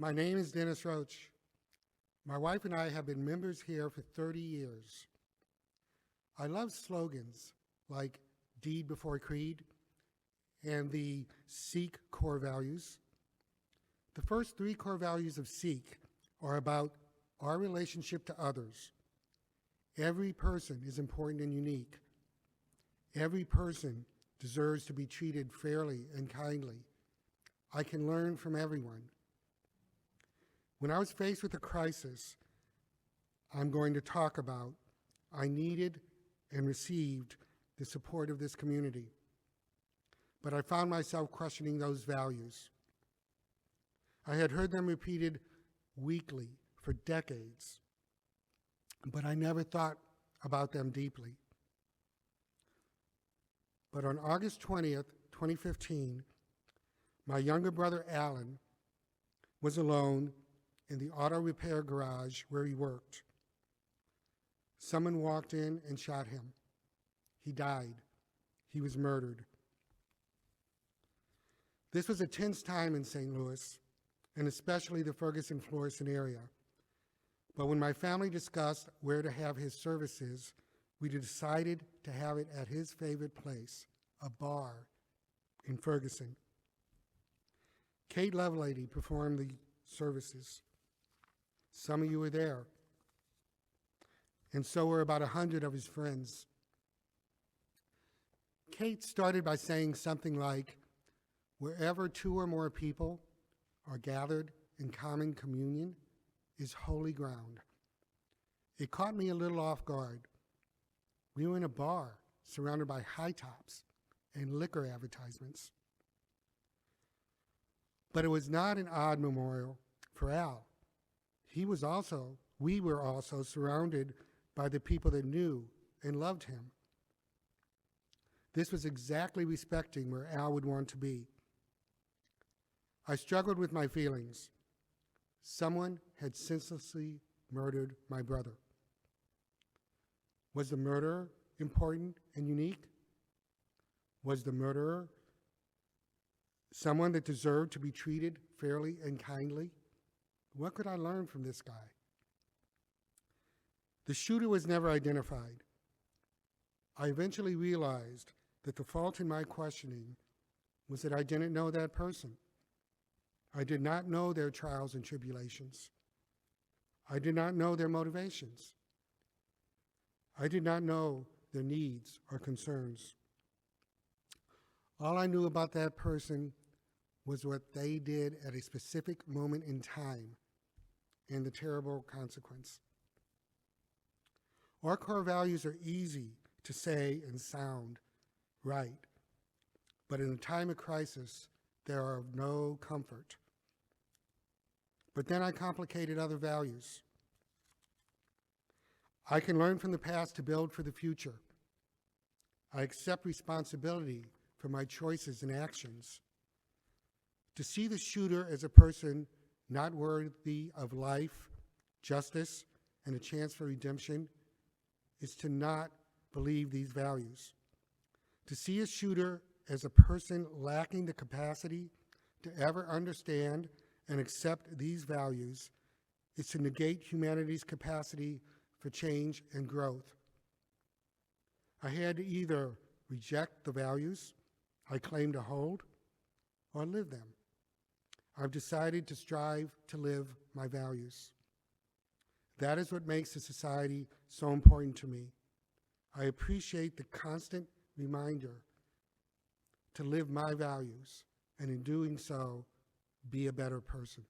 My name is Dennis Roach. My wife and I have been members here for 30 years. I love slogans like Deed Before Creed and the SEEK core values. The first three core values of SEEK are about our relationship to others. Every person is important and unique. Every person deserves to be treated fairly and kindly. I can learn from everyone. When I was faced with a crisis I'm going to talk about, I needed and received the support of this community. But I found myself questioning those values. I had heard them repeated weekly for decades, but I never thought about them deeply. But on August 20th, 2015, my younger brother Alan was alone in the auto repair garage where he worked. Someone walked in and shot him. He died. He was murdered. This was a tense time in St. Louis, and especially the Ferguson-Florissant area. But when my family discussed where to have his services, we decided to have it at his favorite place, a bar in Ferguson. Kate Lovelady performed the services. Some of you were there. And so were about 100 of his friends. Kate started by saying something like, "Wherever two or more people are gathered in common communion is holy ground." It caught me a little off guard. We were in a bar surrounded by high tops and liquor advertisements. But it was not an odd memorial for Al. We were also surrounded by the people that knew and loved him. This was exactly respecting where Al would want to be. I struggled with my feelings. Someone had senselessly murdered my brother. Was the murderer important and unique? Was the murderer someone that deserved to be treated fairly and kindly? What could I learn from this guy? The shooter was never identified. I eventually realized that the fault in my questioning was that I didn't know that person. I did not know their trials and tribulations. I did not know their motivations. I did not know their needs or concerns. All I knew about that person was what they did at a specific moment in time and the terrible consequence. Our core values are easy to say and sound right, but in a time of crisis, they are of no comfort. But then I complicated other values. I can learn from the past to build for the future. I accept responsibility for my choices and actions. To see the shooter as a person not worthy of life, justice, and a chance for redemption is to not believe these values. To see a shooter as a person lacking the capacity to ever understand and accept these values is to negate humanity's capacity for change and growth. I had to either reject the values I claim to hold or live them. I've decided to strive to live my values. That is what makes the society so important to me. I appreciate the constant reminder to live my values, and in doing so, be a better person.